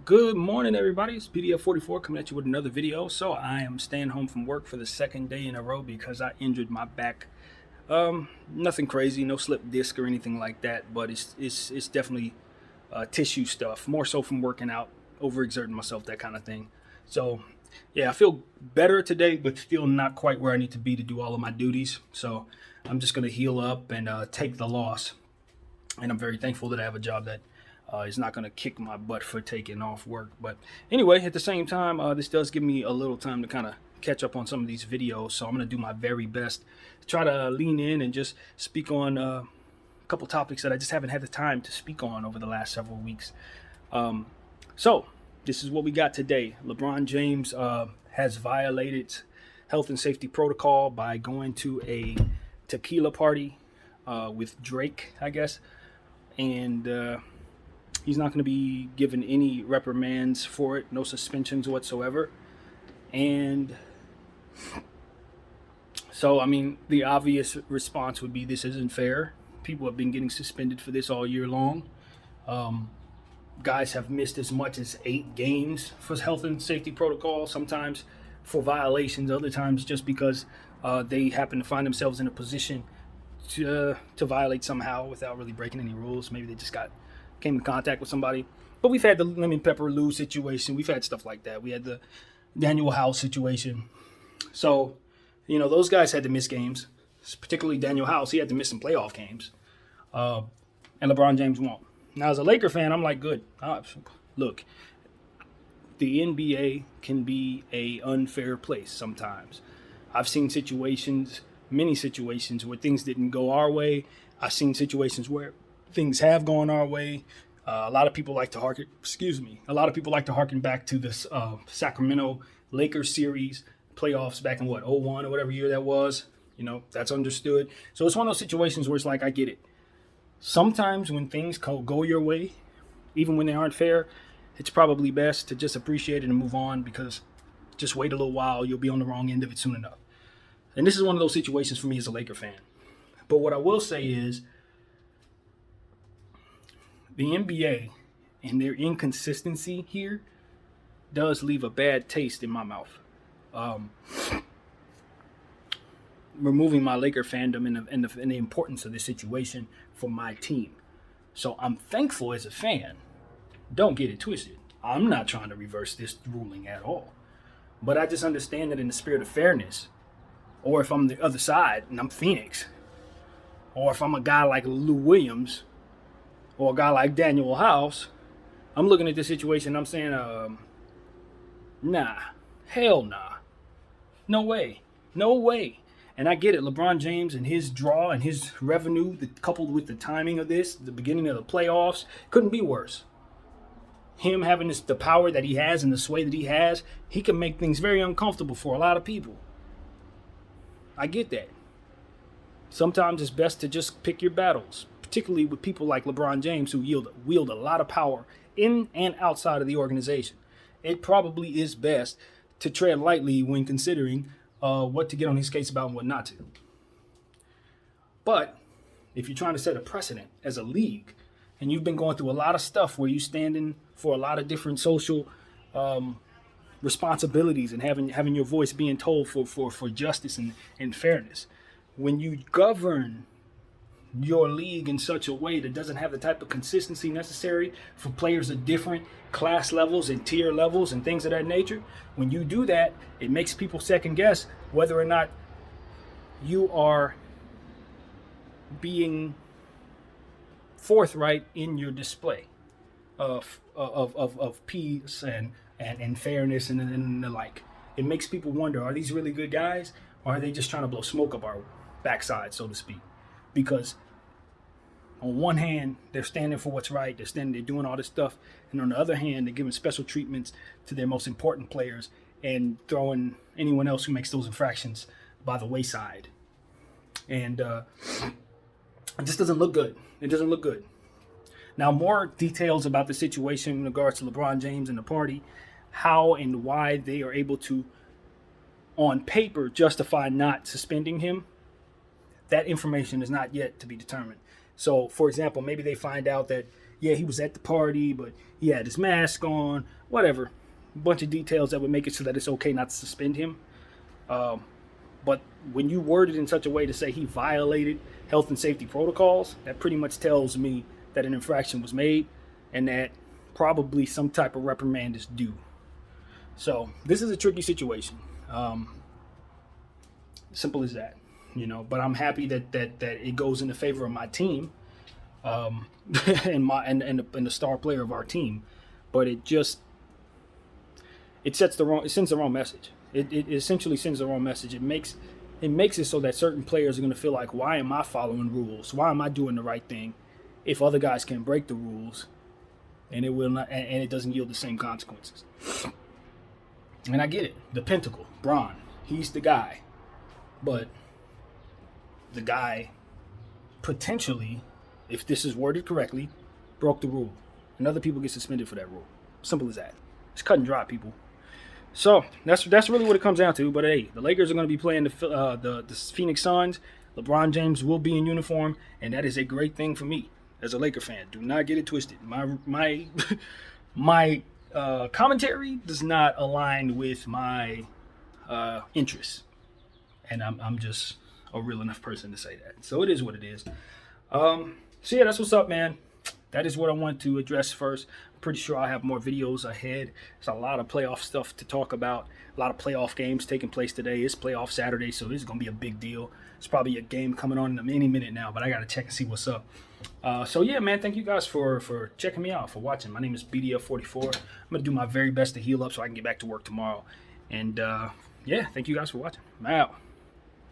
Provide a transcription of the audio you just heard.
Good morning, everybody. It's PDF44 coming at you with another video. So I am staying home from work for the second day in a row because I injured my back. Nothing crazy, no slip disc or anything like that, but it's definitely tissue stuff. More so from working out, overexerting myself, that kind of thing. So yeah, I feel better today, but still not quite where I need to be to do all of my duties. So I'm just gonna heal up and take the loss. And I'm very thankful that I have a job that is not going to kick my butt for taking off work. But anyway, at the same time, this does give me a little time to kind of catch up on some of these videos. So I'm going to do my very best to try to lean in and just speak on a couple topics that I just haven't had the time to speak on over the last several weeks. So this is what we got today. LeBron James has violated health and safety protocol by going to a tequila party with Drake, I guess. And he's not going to be given any reprimands for it, no suspensions whatsoever. And so, I mean, the obvious response would be this isn't fair. People have been getting suspended for this all year long. Guys have missed as much as 8 games for health and safety protocol, sometimes for violations, other times just because they happen to find themselves in a position to violate somehow without really breaking any rules. Maybe they just came in contact with somebody. But we've had the lemon pepper Lou situation. We've had stuff like that. We had the Daniel House situation. So, those guys had to miss games. Particularly Daniel House. He had to miss some playoff games. And LeBron James won't. Now, as a Laker fan, I'm like, good. Look, the NBA can be a unfair place sometimes. I've seen many situations where things didn't go our way. I've seen situations where things have gone our way. A lot of people like to harken back to this Sacramento Lakers series playoffs back in '01 or whatever year that was. That's understood. So it's one of those situations where it's like, I get it. Sometimes when things go your way, even when they aren't fair, it's probably best to just appreciate it and move on, because just wait a little while, you'll be on the wrong end of it soon enough. And this is one of those situations for me as a Laker fan. But what I will say is the NBA and their inconsistency here does leave a bad taste in my mouth. Removing my Laker fandom and the importance of this situation for my team. So I'm thankful as a fan. Don't get it twisted. I'm not trying to reverse this ruling at all. But I just understand that in the spirit of fairness, or if I'm the other side and I'm Phoenix, or if I'm a guy like Lou Williams, or a guy like Daniel House, I'm looking at this situation and I'm saying, nah, hell nah. No way. No way. And I get it, LeBron James and his draw and his revenue, coupled with the timing of this, the beginning of the playoffs, couldn't be worse. Him having the power that he has and the sway that he has, he can make things very uncomfortable for a lot of people. I get that. Sometimes it's best to just pick your battles, particularly with people like LeBron James, who wield a lot of power in and outside of the organization. It probably is best to tread lightly when considering what to get on his case about and what not to. But if you're trying to set a precedent as a league, and you've been going through a lot of stuff where you stand in for a lot of different social responsibilities and having your voice being told for justice and fairness, when you govern your league in such a way that doesn't have the type of consistency necessary for players of different class levels and tier levels and things of that nature, when you do that, it makes people second guess whether or not you are being forthright in your display of peace and fairness and the like. It makes people wonder, are these really good guys, or are they just trying to blow smoke up our backside, so to speak? Because on one hand, they're standing for what's right, they're doing all this stuff, and on the other hand, they're giving special treatments to their most important players and throwing anyone else who makes those infractions by the wayside. And it just doesn't look good. It doesn't look good. Now, more details about the situation in regards to LeBron James and the party, how and why they are able to, on paper, justify not suspending him. That information is not yet to be determined. So, for example, maybe they find out that yeah, he was at the party, but he had his mask on, whatever. A bunch of details that would make it so that it's okay not to suspend him. But when you word it in such a way to say he violated health and safety protocols, that pretty much tells me that an infraction was made and that probably some type of reprimand is due. So this is a tricky situation. Simple as that, But I'm happy that it goes in the favor of my team, and the star player of our team. But it sends the wrong message. It essentially sends the wrong message. It makes it so that certain players are going to feel like, why am I following rules? Why am I doing the right thing if other guys can break the rules and it will not, and it doesn't yield the same consequences? And I get it. The Pentacle, Bron, he's the guy. But the guy potentially, if this is worded correctly, broke the rule. And other people get suspended for that rule. Simple as that. It's cut and dry, people. So that's really what it comes down to. But hey, the Lakers are going to be playing the Phoenix Suns. LeBron James will be in uniform, and that is a great thing for me as a Laker fan. Do not get it twisted. My commentary does not align with my interests, and I'm just a real enough person to say that. So it is what it is. So yeah, that's what's up, man. That is what I want to address first. I'm pretty sure I'll have more videos ahead. There's a lot of playoff stuff to talk about. A lot of playoff games taking place today. It's playoff Saturday, so this is going to be a big deal. It's probably a game coming on in any minute now, but I got to check and see what's up. So yeah, man, thank you guys for checking me out, for watching. My name is BDF44. I'm going to do my very best to heal up so I can get back to work tomorrow. And yeah, thank you guys for watching. I'm out.